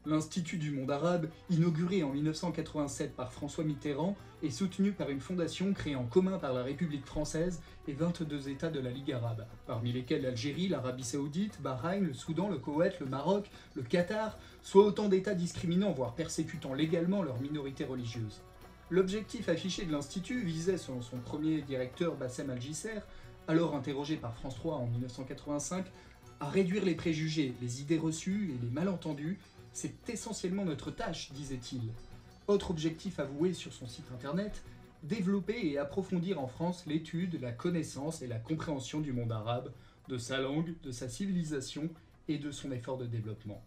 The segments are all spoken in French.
L'Institut du monde arabe, inauguré en 1987 par François Mitterrand, est soutenu par une fondation créée en commun par la République française et 22 États de la Ligue arabe, parmi lesquels l'Algérie, l'Arabie Saoudite, Bahreïn, le Soudan, le Koweït, le Maroc, le Qatar, soit autant d'États discriminant voire persécutant légalement leurs minorités religieuses. L'objectif affiché de l'Institut visait, selon son premier directeur Bassem Al-Jisser, alors interrogé par France 3 en 1985, à réduire les préjugés, les idées reçues et les malentendus. C'est essentiellement notre tâche, disait-il. Autre objectif avoué sur son site internet, développer et approfondir en France l'étude, la connaissance et la compréhension du monde arabe, de sa langue, de sa civilisation et de son effort de développement.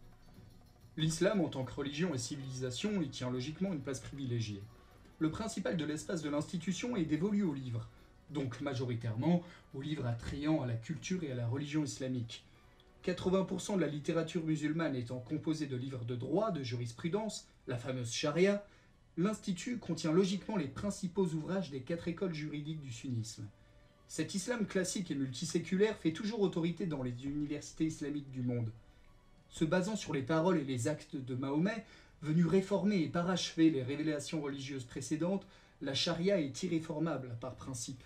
L'islam en tant que religion et civilisation y tient logiquement une place privilégiée. Le principal de l'espace de l'institution est dévolu aux livres, donc majoritairement aux livres attrayant à la culture et à la religion islamique. 80% de la littérature musulmane étant composée de livres de droit, de jurisprudence, la fameuse charia, l'Institut contient logiquement les principaux ouvrages des 4 écoles juridiques du sunnisme. Cet islam classique et multiséculaire fait toujours autorité dans les universités islamiques du monde. Se basant sur les paroles et les actes de Mahomet, venu réformer et parachever les révélations religieuses précédentes, la charia est irréformable par principe.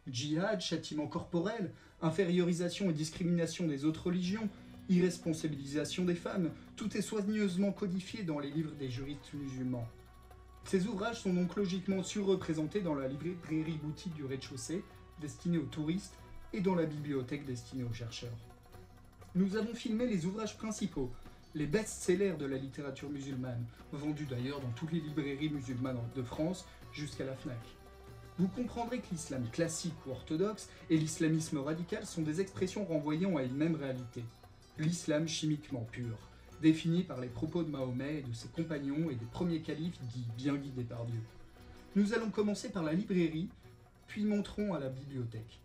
Djihad, châtiment corporel, infériorisation et discrimination des autres religions, irresponsabilisation des femmes, tout est soigneusement codifié dans les livres des juristes musulmans. Ces ouvrages sont donc logiquement surreprésentés dans la librairie boutique du rez-de-chaussée, destinée aux touristes, et dans la bibliothèque destinée aux chercheurs. Nous avons filmé les ouvrages principaux, les best-sellers de la littérature musulmane, vendus d'ailleurs dans toutes les librairies musulmanes de France jusqu'à la FNAC. Vous comprendrez que l'islam classique ou orthodoxe et l'islamisme radical sont des expressions renvoyant à une même réalité. L'islam chimiquement pur, défini par les propos de Mahomet et de ses compagnons et des premiers califes dits bien guidés par Dieu. Nous allons commencer par la librairie, puis monterons à la bibliothèque.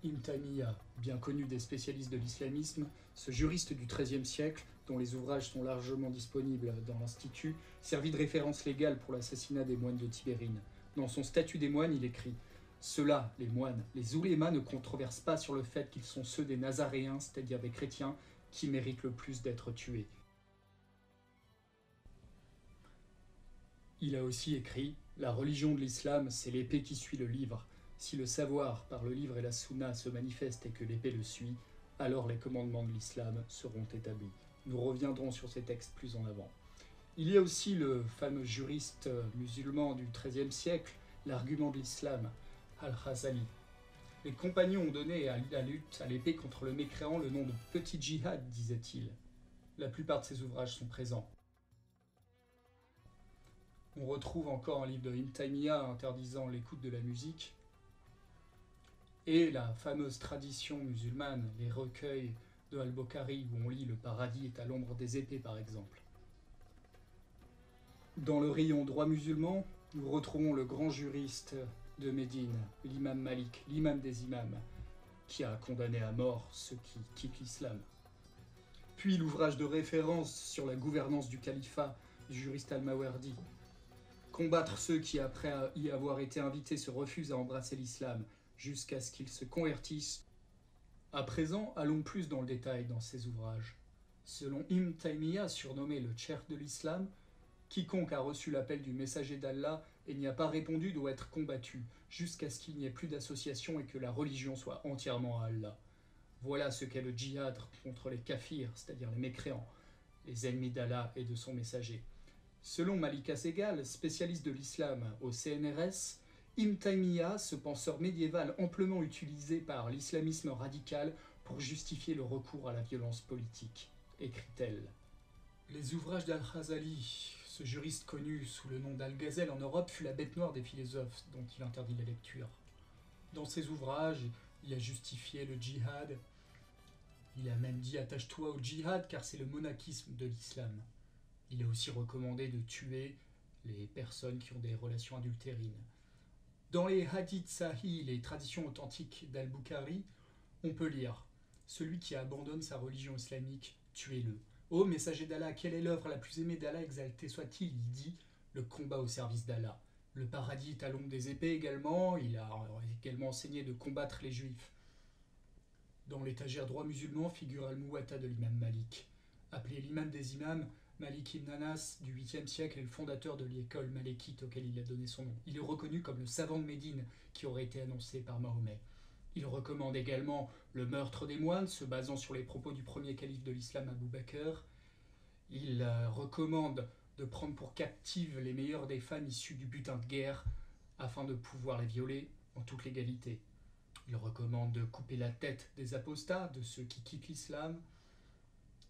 Ibn Taymiyyah, bien connu des spécialistes de l'islamisme, ce juriste du XIIIe siècle, dont les ouvrages sont largement disponibles dans l'Institut, servit de référence légale pour l'assassinat des moines de Tibérine. Dans son statut des moines, il écrit « Ceux-là, les moines, les oulémas ne controversent pas sur le fait qu'ils sont ceux des Nazaréens, c'est-à-dire des chrétiens, qui méritent le plus d'être tués. » Il a aussi écrit « La religion de l'islam, c'est l'épée qui suit le livre. Si le savoir par le livre et la sunna se manifeste et que l'épée le suit, alors les commandements de l'islam seront établis. » Nous reviendrons sur ces textes plus en avant. Il y a aussi le fameux juriste musulman du XIIIe siècle, l'argument de l'islam, Al-Ghazali. Les compagnons ont donné à la lutte à l'épée contre le mécréant le nom de petit djihad, disait-il. La plupart de ces ouvrages sont présents. On retrouve encore un livre de Ibn Taymiyyah interdisant l'écoute de la musique. Et la fameuse tradition musulmane, les recueils de Al-Bukhari où on lit « Le paradis est à l'ombre des épées » par exemple. Dans le rayon droit musulman, nous retrouvons le grand juriste de Médine, l'imam Malik, l'imam des imams, qui a condamné à mort ceux qui quittent l'islam. Puis l'ouvrage de référence sur la gouvernance du califat du juriste Al-Mawardi. Combattre ceux qui, après y avoir été invités, se refusent à embrasser l'islam, jusqu'à ce qu'ils se convertissent. À présent, allons plus dans le détail dans ces ouvrages. Selon Ibn Taymiyyah, surnommé le Cheikh de l'islam, quiconque a reçu l'appel du messager d'Allah et n'y a pas répondu doit être combattu, jusqu'à ce qu'il n'y ait plus d'association et que la religion soit entièrement à Allah. Voilà ce qu'est le djihad contre les kafirs, c'est-à-dire les mécréants, les ennemis d'Allah et de son messager. Selon Malika Segal, spécialiste de l'islam au CNRS, Ibn Taymiyyah, ce penseur médiéval amplement utilisé par l'islamisme radical pour justifier le recours à la violence politique, écrit-elle. Les ouvrages d'Al-Ghazali, ce juriste connu sous le nom d'Al-Ghazal en Europe, fut la bête noire des philosophes dont il interdit la lecture. Dans ses ouvrages, il a justifié le djihad. Il a même dit « attache-toi au djihad car c'est le monachisme de l'islam ». Il a aussi recommandé de tuer les personnes qui ont des relations adultérines. Dans les hadiths sahih, les traditions authentiques d'Al-Bukhari, on peut lire « Celui qui abandonne sa religion islamique, tuez-le. Ô messager d'Allah, quelle est l'œuvre la plus aimée d'Allah, exalté soit-il ?» Il dit « Le combat au service d'Allah. Le paradis est à l'ombre des épées également. Il a également enseigné de combattre les juifs. » Dans l'étagère droit musulman figure Al-Muwatta de l'imam Malik. Appelé l'imam des imams, Malik ibn Anas du 8e siècle est le fondateur de l'école malékite auquel il a donné son nom. Il est reconnu comme le savant de Médine qui aurait été annoncé par Mahomet. Il recommande également le meurtre des moines, se basant sur les propos du premier calife de l'islam, Abou Bakr. Il recommande de prendre pour captives les meilleures des femmes issues du butin de guerre afin de pouvoir les violer en toute légalité. Il recommande de couper la tête des apostats, de ceux qui quittent l'islam.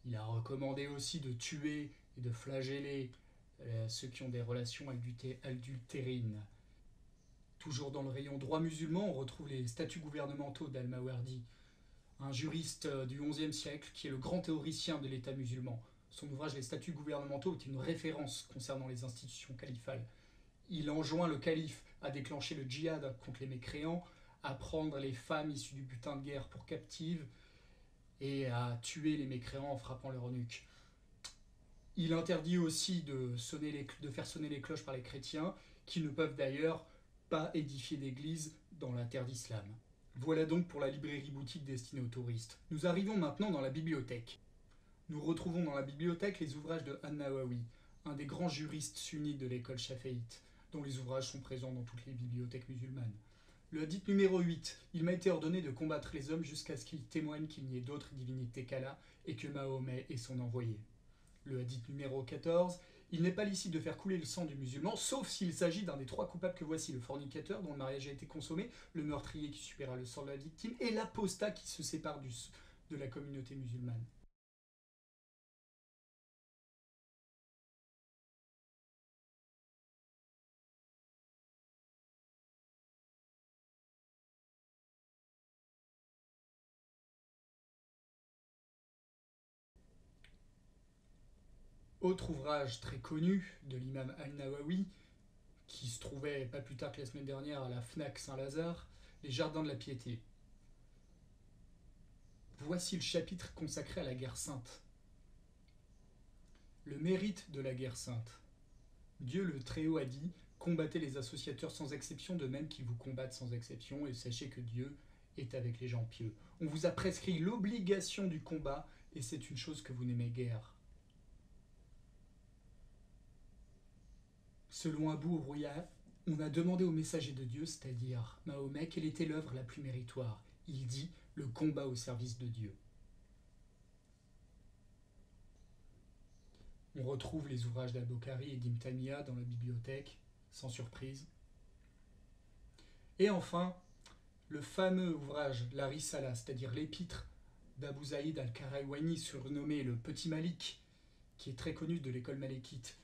Il a recommandé aussi de tuer et de flageller ceux qui ont des relations adultérines. Toujours dans le rayon droit musulman, on retrouve les statuts gouvernementaux d'Al-Mawardi, un juriste du XIe siècle qui est le grand théoricien de l'État musulman. Son ouvrage Les statuts gouvernementaux est une référence concernant les institutions califales. Il enjoint le calife à déclencher le djihad contre les mécréants, à prendre les femmes issues du butin de guerre pour captives et à tuer les mécréants en frappant leur nuque. Il interdit aussi de faire sonner les cloches par les chrétiens, qui ne peuvent d'ailleurs pas édifier d'église dans la terre d'islam. Voilà donc pour la librairie-boutique destinée aux touristes. Nous arrivons maintenant dans la bibliothèque. Nous retrouvons dans la bibliothèque les ouvrages de An-Nawawi, un des grands juristes sunnites de l'école chaféite, dont les ouvrages sont présents dans toutes les bibliothèques musulmanes. Le hadith numéro 8, il m'a été ordonné de combattre les hommes jusqu'à ce qu'ils témoignent qu'il n'y ait d'autre divinité qu'Allah et que Mahomet est son envoyé. Le hadith numéro 14, il n'est pas licite de faire couler le sang du musulman, sauf s'il s'agit d'un des trois coupables que voici, le fornicateur dont le mariage a été consommé, le meurtrier qui subira le sang de la victime, et l'apostat qui se sépare de la communauté musulmane. Autre ouvrage très connu de l'imam Al-Nawawi, qui se trouvait pas plus tard que la semaine dernière à la FNAC Saint-Lazare, Les Jardins de la Piété. Voici le chapitre consacré à la guerre sainte. Le mérite de la guerre sainte. Dieu le Très-Haut a dit « Combattez les associateurs sans exception, de même qu'ils vous combattent sans exception, et sachez que Dieu est avec les gens pieux. On vous a prescrit l'obligation du combat, et c'est une chose que vous n'aimez guère. » Selon Abu Huraïra, on a demandé au messager de Dieu, c'est-à-dire Mahomet, quelle était l'œuvre la plus méritoire. Il dit « le combat au service de Dieu ». On retrouve les ouvrages d'Al-Bukhari et d'Ibn Taymiyyah dans la bibliothèque, sans surprise. Et enfin, le fameux ouvrage La Risala, c'est-à-dire l'épître d'Abu Zaïd al-Karaïwani, surnommé le Petit Malik, qui est très connu de l'école malékite.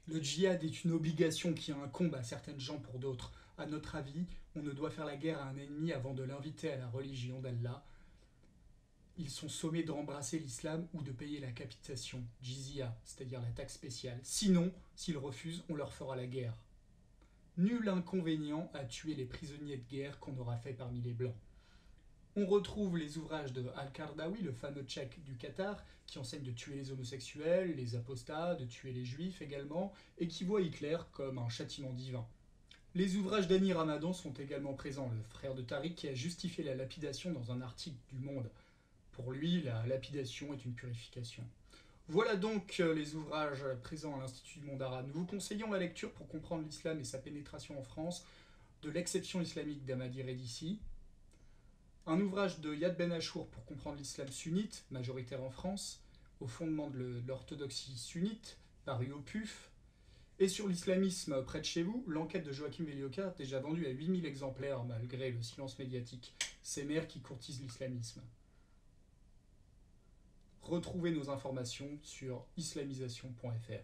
Le djihad est une obligation qui incombe à certaines gens pour d'autres. À notre avis, on ne doit faire la guerre à un ennemi avant de l'inviter à la religion d'Allah. Ils sont sommés d'embrasser l'islam ou de payer la capitation, jizya, c'est-à-dire la taxe spéciale. Sinon, s'ils refusent, on leur fera la guerre. Nul inconvénient à tuer les prisonniers de guerre qu'on aura fait parmi les Blancs. On retrouve les ouvrages de Al-Qardawi, le fameux tchèque du Qatar, qui enseigne de tuer les homosexuels, les apostats, de tuer les juifs également, et qui voit Hitler comme un châtiment divin. Les ouvrages d'Ani Ramadan sont également présents, le frère de Tariq qui a justifié la lapidation dans un article du Monde. Pour lui, la lapidation est une purification. Voilà donc les ouvrages présents à l'Institut du monde arabe. Nous vous conseillons la lecture pour comprendre l'islam et sa pénétration en France, de l'exception islamique d'Ahmadi Redissi, un ouvrage de Yad Ben Achour pour comprendre l'islam sunnite, majoritaire en France, au fondement de l'orthodoxie sunnite, paru au PUF, et sur l'islamisme près de chez vous, l'enquête de Joachim Velioka, déjà vendue à 8000 exemplaires malgré le silence médiatique. Ces mères qui courtisent l'islamisme. Retrouvez nos informations sur islamisation.fr.